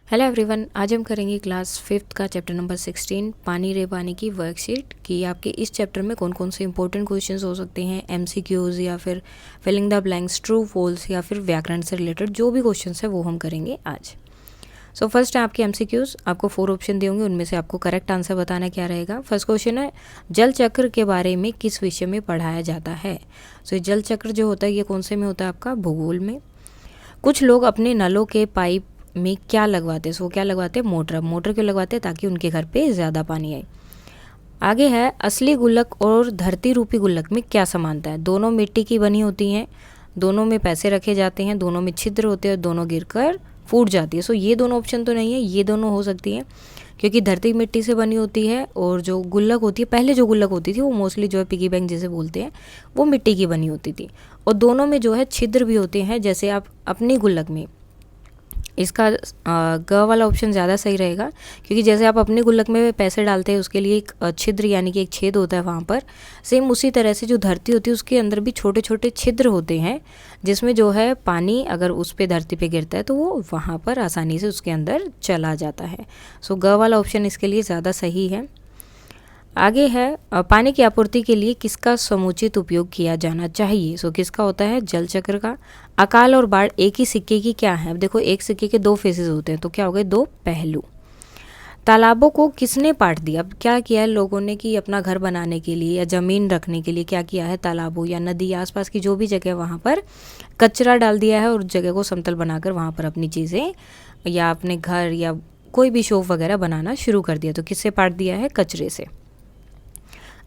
Hello everyone, आज हम करेंगे क्लास 5th का चैप्टर नंबर 16 पानी रे पानी की वर्कशीट कि आपके इस चैप्टर में कौन कौन से इंपॉर्टेंट क्वेश्चंस हो सकते हैं, एमसीक्यूज या फिर filling the blanks, true false या फिर व्याकरण से रिलेटेड जो भी क्वेश्चंस है वो हम करेंगे आज। सो फर्स्ट है आपके एमसीक्यूज। आपको 4 ऑप्शन दिए होंगे, उनमें से आपको करेक्ट आंसर बताना क्या रहेगा। फर्स्ट क्वेश्चन है जल चक्र के बारे में किस विषय में पढ़ाया जाता है। सो जल चक्र जो होता है ये कौन से में होता है, आपका भूगोल में। कुछ लोग अपने नलों के पाइप में क्या लगवाते हैं, सो क्या लगवाते हैं, मोटर। मोटर क्यों लगवाते हैं, ताकि उनके घर पे ज़्यादा पानी आए। आगे है असली गुल्लक और धरती रूपी गुल्लक में क्या समानता है। दोनों मिट्टी की बनी होती हैं, दोनों में पैसे रखे जाते हैं, दोनों में छिद्र होते हैं, दोनों गिरकर फूट जाती है। सो ये दोनों ऑप्शन तो नहीं है, ये दोनों हो सकती हैं क्योंकि धरती मिट्टी से बनी होती है और जो गुल्लक होती है, पहले जो गुल्लक होती थी वो मोस्टली जो है पिगी बैंक जिसे बोलते हैं वो मिट्टी की बनी होती थी। और दोनों में जो है छिद्र भी होते हैं, जैसे आप अपनी गुल्लक में। इसका ग वाला ऑप्शन ज़्यादा सही रहेगा क्योंकि जैसे आप अपने गुल्लक में पैसे डालते हैं उसके लिए एक छिद्र यानी कि एक छेद होता है वहाँ पर। सेम उसी तरह से जो धरती होती है उसके अंदर भी छोटे छोटे छिद्र होते हैं, जिसमें जो है पानी अगर उस पर धरती पे गिरता है तो वो वहाँ पर आसानी से उसके अंदर चला जाता है। सो ग वाला ऑप्शन इसके लिए ज़्यादा सही है। आगे है पानी की आपूर्ति के लिए किसका समुचित उपयोग किया जाना चाहिए। सो किसका होता है, जल चक्र का। अकाल और बाढ़ एक ही सिक्के की क्या है। अब देखो एक सिक्के के दो फेसेस होते हैं तो क्या हो गए, दो पहलू। तालाबों को किसने पाट दिया। अब क्या किया है लोगों ने कि अपना घर बनाने के लिए या ज़मीन रखने के लिए क्या किया है, तालाबों या नदी या आसपास की जो भी जगह वहाँ पर कचरा डाल दिया है और उस जगह को समतल बनाकर वहाँ पर अपनी चीज़ें या अपने घर या कोई भी शॉप वगैरह बनाना शुरू कर दिया। तो किससे पाट दिया है, कचरे से।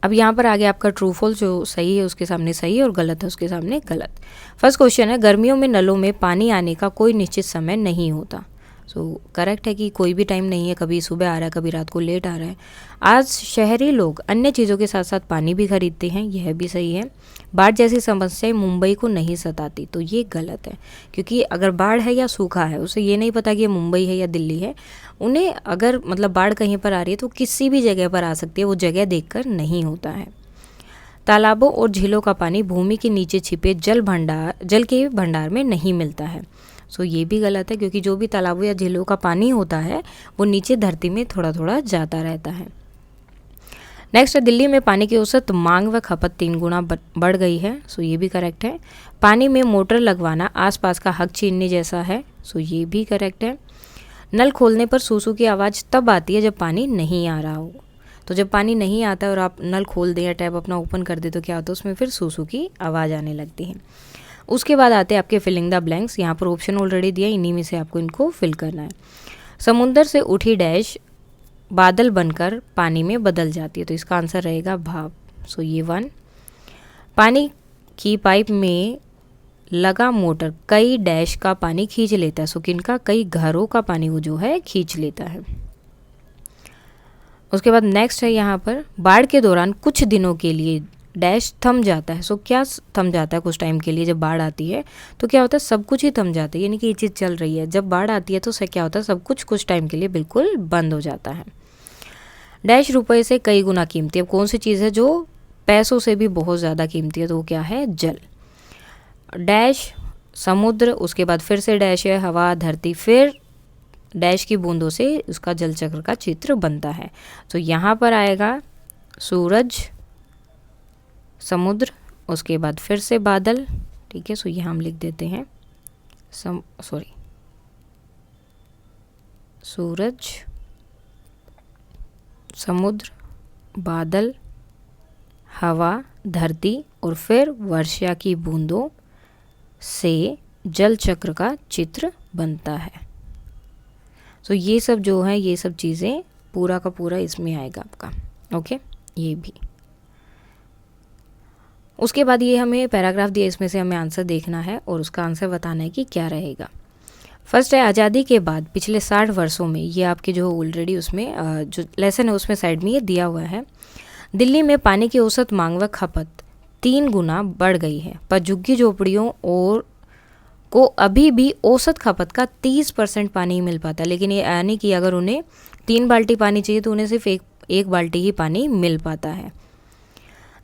अब यहाँ पर आगे आपका ट्रू फॉल्स, जो सही है उसके सामने सही और गलत है उसके सामने गलत। फर्स्ट क्वेश्चन है गर्मियों में नलों में पानी आने का कोई निश्चित समय नहीं होता। सो करेक्ट है कि कोई भी टाइम नहीं है, कभी सुबह आ रहा है, कभी रात को लेट आ रहा है। आज शहरी लोग अन्य चीज़ों के साथ साथ पानी भी खरीदते हैं, यह भी सही है। बाढ़ जैसी समस्याएं मुंबई को नहीं सताती, तो ये गलत है क्योंकि अगर बाढ़ है या सूखा है उसे ये नहीं पता कि ये मुंबई है या दिल्ली है। उन्हें अगर मतलब बाढ़ कहीं पर आ रही है तो किसी भी जगह पर आ सकती है, वो जगह देखकर नहीं होता है। तालाबों और झीलों का पानी भूमि के नीचे छिपे जल के भंडार में नहीं मिलता है। सो ये भी गलत है क्योंकि जो भी तालाबों या झीलों का पानी होता है वो नीचे धरती में थोड़ा थोड़ा जाता रहता है। नेक्स्ट है दिल्ली में पानी की औसत मांग व खपत 3 गुना बढ़ गई है। सो ये भी करेक्ट है। पानी में मोटर लगवाना आसपास का हक छीनने जैसा है। सो ये भी करेक्ट है। नल खोलने पर सूसू की आवाज़ तब आती है जब पानी नहीं आ रहा हो। तो जब पानी नहीं आता है और आप नल खोल दें या टैप अपना ओपन कर दें तो क्या होता है, उसमें फिर सूसू की आवाज़ आने लगती है। उसके बाद आते हैं आपके फिलिंग द ब्लैंक्स। यहाँ पर ऑप्शन ऑलरेडी दिया, इन्हीं में से आपको इनको फिल करना है। समुंदर से उठी डैश बादल बनकर पानी में बदल जाती है, तो इसका आंसर रहेगा भाप। सो ये 1। पानी की पाइप में लगा मोटर कई डैश का पानी खींच लेता है। सो किनका, कई घरों का पानी वो जो है खींच लेता है। उसके बाद नेक्स्ट है यहाँ पर बाढ़ के दौरान कुछ दिनों के लिए डैश थम जाता है। सो क्या थम जाता है कुछ टाइम के लिए, जब बाढ़ आती है तो क्या होता है, सब कुछ ही थम जाता है, यानी कि ये चीज़ चल रही है। जब बाढ़ आती है तो क्या होता है, सब कुछ टाइम के लिए बिल्कुल बंद हो जाता है। डैश रुपए से कई गुना कीमती। अब कौन सी चीज़ है जो पैसों से भी बहुत ज़्यादा कीमती है, तो वो क्या है, जल। डैश समुद्र, उसके बाद फिर से डैश है हवा धरती, फिर डैश की बूंदों से उसका जल चक्र का चित्र बनता है। तो यहाँ पर आएगा सूरज, समुद्र, उसके बाद फिर से बादल। ठीक है, सो यहाँ हम लिख देते हैं सूरज, समुद्र, बादल, हवा, धरती और फिर वर्षा की बूंदों से जल चक्र का चित्र बनता है। तो ये सब जो है, ये सब चीज़ें पूरा का पूरा इसमें आएगा आपका। ओके, ये भी। उसके बाद ये हमें पैराग्राफ दिया, इसमें से हमें आंसर देखना है और उसका आंसर बताना है कि क्या रहेगा। फर्स्ट है आज़ादी के बाद पिछले 60 वर्षों में, ये आपके जो ऑलरेडी उसमें जो लेसन है उसमें साइड में ये दिया हुआ है। दिल्ली में पानी की औसत मांग व खपत 3 गुना बढ़ गई है, पर झुग्गी झोपड़ियों और को अभी भी औसत खपत का 30% पानी ही मिल पाता है। लेकिन ये यानी कि अगर उन्हें 3 बाल्टी पानी चाहिए तो उन्हें सिर्फ एक बाल्टी ही पानी मिल पाता है।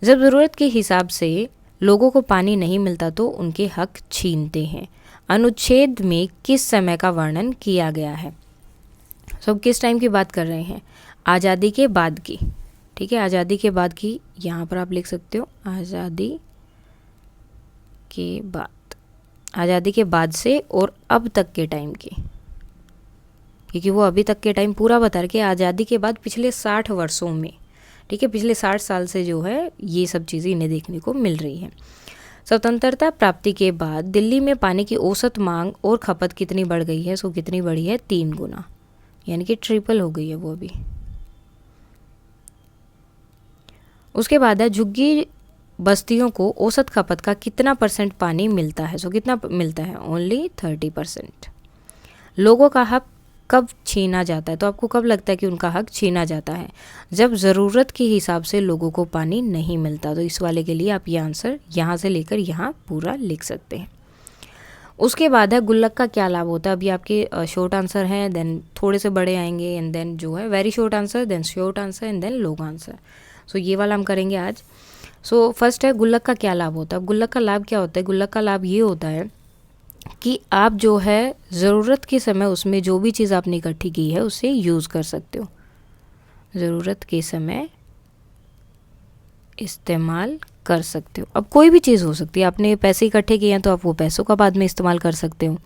जब ज़रूरत के हिसाब से लोगों को पानी नहीं मिलता तो उनके हक छीनते हैं। अनुच्छेद में किस समय का वर्णन किया गया है। सब किस टाइम की बात कर रहे हैं? आज़ादी के बाद की, ठीक है, आज़ादी के बाद की, यहाँ पर आप लिख सकते हो आज़ादी के बाद, आज़ादी के बाद से और अब तक के टाइम की, क्योंकि वो अभी तक के टाइम पूरा बता के आज़ादी के बाद पिछले 60 वर्षों में, ठीक है, पिछले 60 साल से जो है ये सब चीज़ें इन्हें देखने को मिल रही हैं। स्वतंत्रता प्राप्ति के बाद दिल्ली में पानी की औसत मांग और खपत कितनी बढ़ गई है? सो कितनी बढ़ी है? 3 गुना, यानी कि ट्रिपल हो गई है वो अभी। उसके बाद है झुग्गी बस्तियों को औसत खपत का कितना % पानी मिलता है? सो कितना मिलता है? ओनली 30%। लोगों का हक कब छीना जाता है? तो आपको कब लगता है कि उनका हक छीना जाता है? जब ज़रूरत के हिसाब से लोगों को पानी नहीं मिलता। तो इस वाले के लिए आप ये आंसर यहाँ से लेकर यहाँ पूरा लिख सकते हैं। उसके बाद है गुल्लक का क्या लाभ होता है? अभी आपके शॉर्ट आंसर हैं, देन थोड़े से बड़े आएंगे, एंड देन जो है very short answer, then short answer, and then long answer. So ये वाला हम करेंगे आज। सो फर्स्ट है गुल्लक का क्या लाभ होता है? गुल्लक का लाभ क्या होता है? गुल्लक का लाभ ये होता है कि आप जो है ज़रूरत के समय उसमें जो भी चीज़ आपने इकट्ठी की है उसे यूज़ कर सकते हो। ज़रूरत के समय इस्तेमाल कर सकते हो। अब कोई भी चीज़ हो सकती है, आपने पैसे इकट्ठे किए हैं तो आप वो पैसों का बाद में इस्तेमाल कर सकते हो,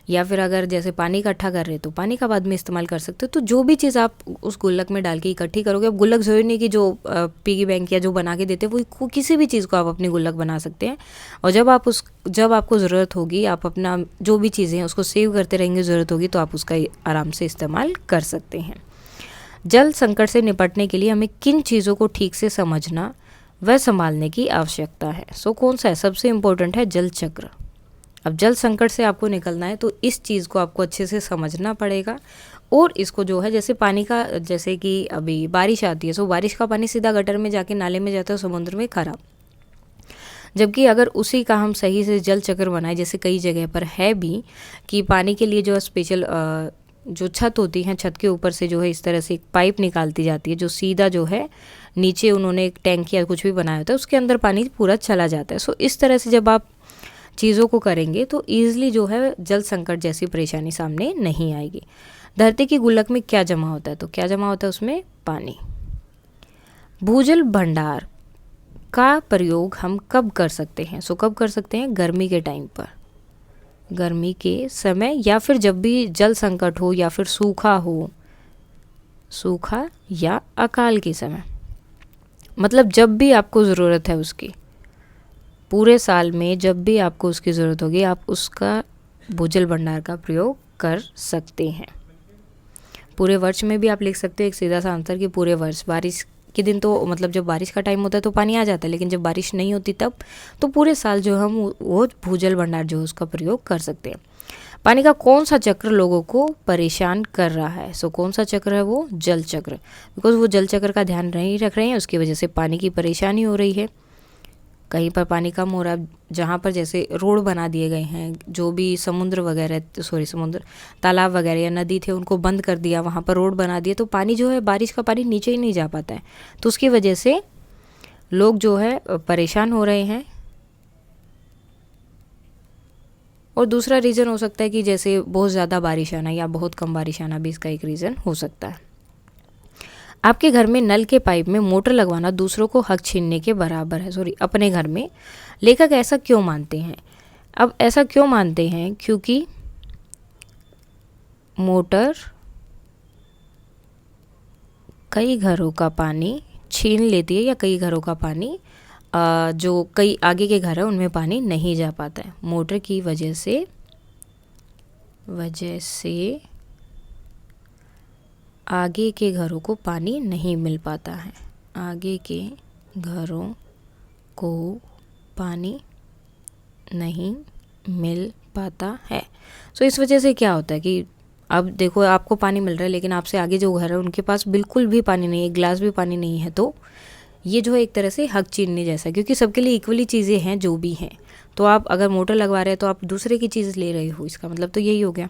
या फिर अगर जैसे पानी इकट्ठा कर रहे हो तो पानी का बाद में इस्तेमाल कर सकते हो। तो जो भी चीज़ आप उस गुल्लक में डाल के इकट्ठी करोगे, अब गुल्लक ज़रूरी नहीं कि जो पिगी बैंक या जो बना के देते हैं वो किसी भी चीज़ को आप अपनी गुल्लक बना सकते हैं। और जब आपको ज़रूरत होगी, आप अपना जो भी चीज़ें हैं उसको सेव करते रहेंगे, ज़रूरत होगी तो आप उसका आराम से इस्तेमाल कर सकते हैं। जल संकट से निपटने के लिए हमें किन चीज़ों को ठीक से समझना व संभालने की आवश्यकता है? सो कौन सा है? सबसे इम्पोर्टेंट है जल चक्र। अब जल संकट से आपको निकलना है तो इस चीज़ को आपको अच्छे से समझना पड़ेगा, और इसको जो है जैसे पानी का, जैसे कि अभी बारिश आती है, सो बारिश का पानी सीधा गटर में जाके नाले में जाता है, समुद्र में खराब। जबकि अगर उसी का हम सही से जल चक्र बनाए, जैसे कई जगह पर है भी कि पानी के लिए जो स्पेशल जो छत होती है, छत के ऊपर से जो है इस तरह से एक पाइप निकालती जाती है जो सीधा जो है नीचे उन्होंने एक टैंक या कुछ भी बनाया होता है, उसके अंदर पानी पूरा चला जाता है। सो इस तरह से जब आप चीज़ों को करेंगे तो ईजिली जो है जल संकट जैसी परेशानी सामने नहीं आएगी। धरती की गुल्लक में क्या जमा होता है? तो क्या जमा होता है उसमें? पानी। भूजल भंडार का प्रयोग हम कब कर सकते हैं? सो कब कर सकते हैं? गर्मी के टाइम पर, गर्मी के समय, या फिर जब भी जल संकट हो, या फिर सूखा हो, सूखा या अकाल के समय, मतलब जब भी आपको ज़रूरत है उसकी, पूरे साल में जब भी आपको उसकी ज़रूरत होगी आप उसका भूजल भंडार का प्रयोग कर सकते हैं। पूरे वर्ष में भी आप लिख सकते हो एक सीधा सा आंसर कि पूरे वर्ष, बारिश के दिन तो मतलब जब बारिश का टाइम होता है तो पानी आ जाता है, लेकिन जब बारिश नहीं होती तब तो पूरे साल जो हम वो भूजल भंडार जो है उसका प्रयोग कर सकते हैं। पानी का कौन सा चक्र लोगों को परेशान कर रहा है? सो कौन सा चक्र है वो? जल चक्र। बिकॉज वो जल चक्र का ध्यान नहीं रख रहे हैं, उसकी वजह से पानी की परेशानी हो रही है। कहीं पर पानी कम हो रहा है, जहाँ पर जैसे रोड बना दिए गए हैं, जो भी समुद्र वगैरह, समुद्र, तालाब वगैरह या नदी थे उनको बंद कर दिया, वहाँ पर रोड बना दिए, तो पानी जो है बारिश का पानी नीचे ही नहीं जा पाता है, तो उसकी वजह से लोग जो है परेशान हो रहे हैं। और दूसरा रीज़न हो सकता है कि जैसे बहुत ज़्यादा बारिश आना या बहुत कम बारिश आना भी इसका एक रीज़न हो सकता है। आपके घर में नल के पाइप में मोटर लगवाना दूसरों को हक छीनने के बराबर है। सॉरी, अपने घर में। लेखक ऐसा क्यों मानते हैं? अब ऐसा क्यों मानते हैं? क्योंकि मोटर कई घरों का पानी छीन लेती है, या कई घरों का पानी जो कई आगे के घर है उनमें पानी नहीं जा पाता है। मोटर की वजह से आगे के घरों को पानी नहीं मिल पाता है, आगे के घरों को पानी नहीं मिल पाता है। सो इस वजह से क्या होता है कि अब देखो आपको पानी मिल रहा है, लेकिन आपसे आगे जो घर है उनके पास बिल्कुल भी पानी नहीं है, एक गिलास भी पानी नहीं है, तो ये जो है एक तरह से हक छीनने जैसा, क्योंकि सबके लिए इक्वली चीज़ें हैं जो भी हैं। तो आप अगर मोटर लगवा रहे हैं तो आप दूसरे की चीज़ ले रहे हो, इसका मतलब तो यही हो गया।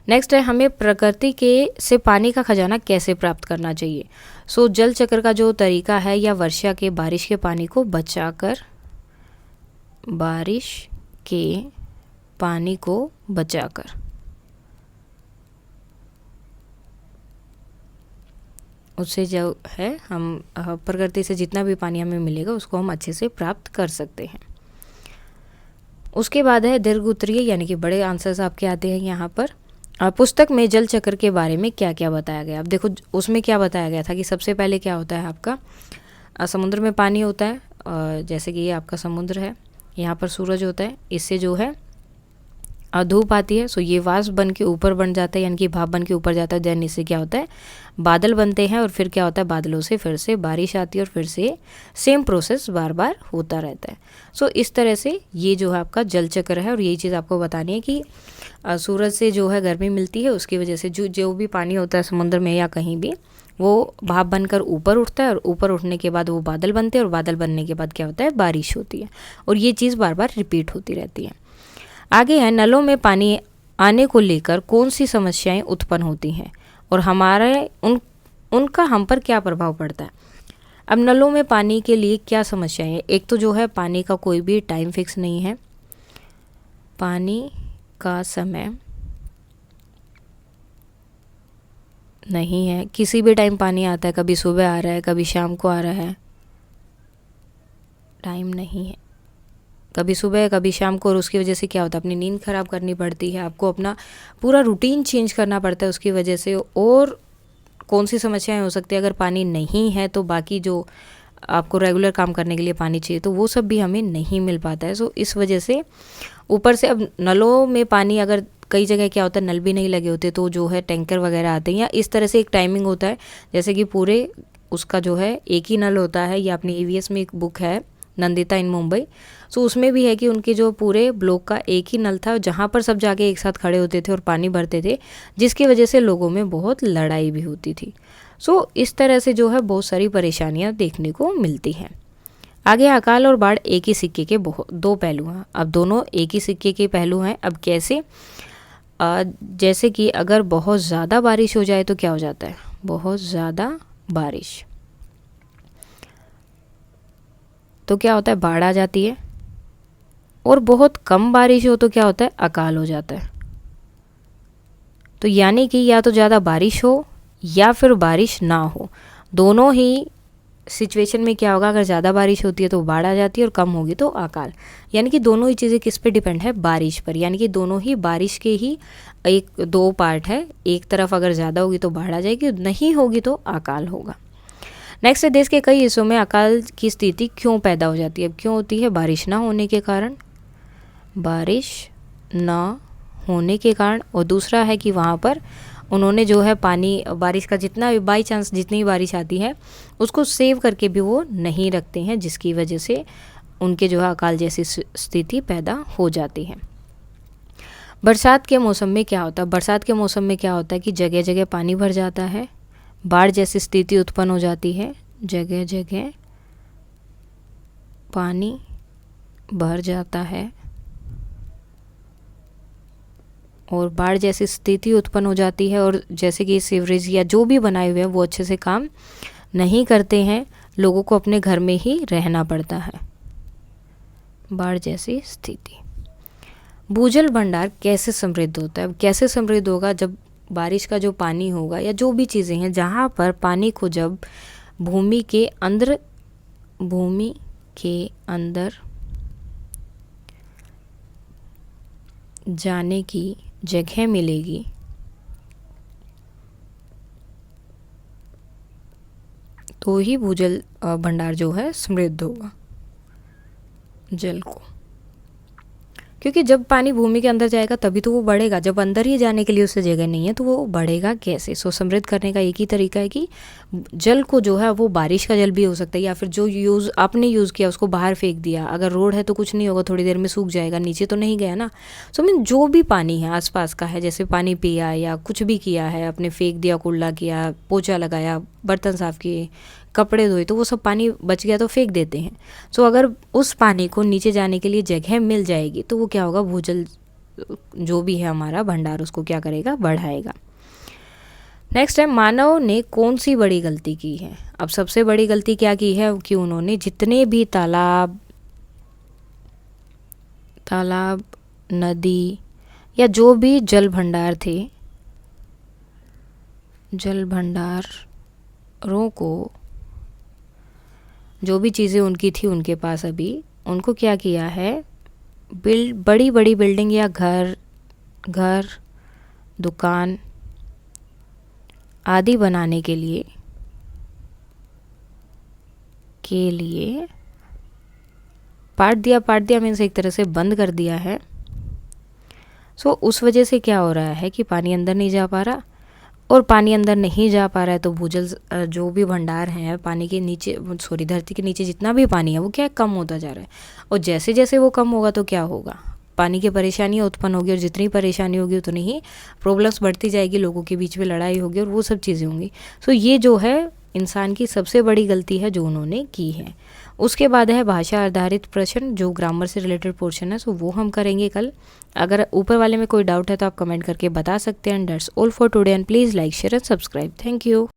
नेक्स्ट है, हमें प्रकृति के से पानी का खजाना कैसे प्राप्त करना चाहिए? सो जल चक्र का जो तरीका है, या वर्षा के बारिश के पानी को बचाकर, बारिश के पानी को बचाकर, उससे जो है हम प्रकृति से जितना भी पानी हमें मिलेगा उसको हम अच्छे से प्राप्त कर सकते हैं। उसके बाद है दीर्घ उत्तरीय, यानी कि बड़े आंसर्स आपके आते हैं यहाँ पर। पुस्तक में जल चक्र के बारे में क्या क्या बताया गया। अब देखो उसमें क्या बताया गया था कि सबसे पहले क्या होता है आपका, समुद्र में पानी होता है, जैसे कि ये आपका समुद्र है, यहाँ पर सूरज होता है, इससे जो है धूप आती है, सो ये वाष्प बन के ऊपर बन जाता है, यानी कि भाप बन के ऊपर जाता है। देन इससे क्या होता है, बादल बनते हैं, और फिर क्या होता है, बादलों से फिर से बारिश आती है, और फिर से सेम प्रोसेस बार बार होता रहता है। सो इस तरह से ये जो है आपका जल चक्र है। और यही चीज़ आपको बतानी है कि सूरज से जो है गर्मी मिलती है, उसकी वजह से जो भी पानी होता है समुद्र में या कहीं भी, वो भाप बनकर ऊपर उठता है, और ऊपर उठने के बाद वो बादल बनते हैं, और बादल बनने के बाद क्या होता है, बारिश होती है। और ये चीज़ बार बार रिपीट होती रहती है। आगे है, नलों में पानी आने को लेकर कौन सी समस्याएं उत्पन्न होती हैं और हमारे उनका हम पर क्या प्रभाव पड़ता है। अब नलों में पानी के लिए क्या समस्याएं हैं। एक तो जो है पानी का कोई भी टाइम फिक्स नहीं है, पानी का समय नहीं है, किसी भी टाइम पानी आता है, कभी सुबह आ रहा है, कभी शाम को आ रहा है, टाइम नहीं है, कभी सुबह कभी शाम को। और उसकी वजह से क्या होता है, अपनी नींद ख़राब करनी पड़ती है, आपको अपना पूरा रूटीन चेंज करना पड़ता है उसकी वजह से। और कौन सी समस्याएं हो सकती है, अगर पानी नहीं है तो बाकी जो आपको रेगुलर काम करने के लिए पानी चाहिए तो वो सब भी हमें नहीं मिल पाता है। सो इस वजह से ऊपर से अब नलों में पानी, अगर कई जगह क्या होता है नल भी नहीं लगे होते तो जो है टैंकर वगैरह आते हैं, या इस तरह से एक टाइमिंग होता है, जैसे कि पूरे उसका जो है एक ही नल होता है। या अपनी ईवीएस में एक बुक है नंदिता इन मुंबई, सो उसमें भी है कि उनके जो पूरे ब्लॉक का एक ही नल था, जहाँ पर सब जाके एक साथ खड़े होते थे और पानी भरते थे, जिसकी वजह से लोगों में बहुत लड़ाई भी होती थी। सो इस तरह से जो है बहुत सारी परेशानियाँ देखने को मिलती हैं। आगे, अकाल और बाढ़ एक ही सिक्के के दो पहलू हैं। अब दोनों एक ही सिक्के के पहलू हैं। अब कैसे, जैसे कि अगर बहुत ज़्यादा बारिश हो जाए तो क्या हो जाता है, बहुत ज़्यादा बारिश तो क्या होता है, बाढ़ आ जाती है। और बहुत कम बारिश हो तो क्या होता है, अकाल हो जाता है। तो यानी कि या तो ज़्यादा बारिश हो या फिर बारिश ना हो, दोनों ही सिचुएशन में क्या होगा, अगर ज़्यादा बारिश होती है तो बाढ़ आ जाती है, और कम होगी तो अकाल। यानी कि दोनों ही चीज़ें किस पे डिपेंड है, बारिश पर। यानी कि दोनों ही बारिश के ही एक दो पार्ट है। एक तरफ अगर ज़्यादा होगी तो बाढ़ आ जाएगी, नहीं होगी तो अकाल होगा। नेक्स्ट है, देश के कई हिस्सों में अकाल की स्थिति क्यों पैदा हो जाती है। अब क्यों होती है, बारिश ना होने के कारण, बारिश ना होने के कारण। और दूसरा है कि वहाँ पर उन्होंने जो है पानी, बारिश का जितना भी बाई चांस जितनी बारिश आती है उसको सेव करके भी वो नहीं रखते हैं, जिसकी वजह से उनके जो है अकाल जैसी स्थिति पैदा हो जाती है। बरसात के मौसम में क्या होता है, बरसात के मौसम में क्या होता है कि जगह जगह पानी भर जाता है, बाढ़ जैसी स्थिति उत्पन्न हो जाती है, जगह जगह पानी भर जाता है और बाढ़ जैसी स्थिति उत्पन्न हो जाती है। और जैसे कि सीवरेज या जो भी बनाए हुए हैं वो अच्छे से काम नहीं करते हैं, लोगों को अपने घर में ही रहना पड़ता है, बाढ़ जैसी स्थिति। भूजल भंडार कैसे समृद्ध होता है। कैसे समृद्ध होगा, जब बारिश का जो पानी होगा या जो भी चीज़ें हैं जहाँ पर पानी को जब भूमि के अंदर जाने की जगह मिलेगी तो ही भूजल भंडार जो है समृद्ध होगा जल को। क्योंकि जब पानी भूमि के अंदर जाएगा तभी तो वो बढ़ेगा, जब अंदर ही जाने के लिए उससे जगह नहीं है तो वो बढ़ेगा कैसे। सो समृद्ध करने का एक ही तरीका है कि जल को जो है वो बारिश का जल भी हो सकता है, या फिर जो यूज़ आपने यूज़ किया उसको बाहर फेंक दिया। अगर रोड है तो कुछ नहीं होगा, थोड़ी देर में सूख जाएगा, नीचे तो नहीं गया ना। सो मीन जो भी पानी है आसपास का है, जैसे पानी पिया या कुछ भी किया है, आपने फेंक दिया, कूड़ा किया, पोछा लगाया, बर्तन साफ़ किए, कपड़े धोए, तो वो सब पानी बच गया तो फेंक देते हैं। सो अगर उस पानी को नीचे जाने के लिए जगह मिल जाएगी तो वो क्या होगा, भूजल जो भी है हमारा भंडार उसको क्या करेगा, बढ़ाएगा। नेक्स्ट है, मानव ने कौन सी बड़ी गलती की है। अब सबसे बड़ी गलती क्या की है कि उन्होंने जितने भी तालाब, नदी या जो भी जल भंडार थे, जल भंडार जानवरों को जो भी चीज़ें उनकी थी उनके पास अभी, उनको क्या किया है, बड़ी बड़ी बिल्डिंग या घर दुकान आदि बनाने के लिए पाट दिया मीन्स एक तरह से बंद कर दिया है। सो उस वजह से क्या हो रहा है कि पानी अंदर नहीं जा पा रहा, और पानी अंदर नहीं जा पा रहा है तो भूजल जो भी भंडार हैं पानी के नीचे, धरती के नीचे जितना भी पानी है वो क्या कम होता जा रहा है। और जैसे जैसे वो कम होगा तो क्या होगा, पानी की परेशानियाँ उत्पन्न होगी, और जितनी परेशानी होगी उतनी ही प्रॉब्लम्स बढ़ती जाएगी, लोगों के बीच में लड़ाई होगी और वो सब चीज़ें होंगी। सो ये जो है इंसान की सबसे बड़ी गलती है जो उन्होंने की है। उसके बाद है भाषा आधारित प्रश्न, जो ग्रामर से रिलेटेड पोर्शन है, सो वो हम करेंगे कल। अगर ऊपर वाले में कोई डाउट है तो आप कमेंट करके बता सकते हैं। And that's all for today, and please like share and subscribe. Thank you.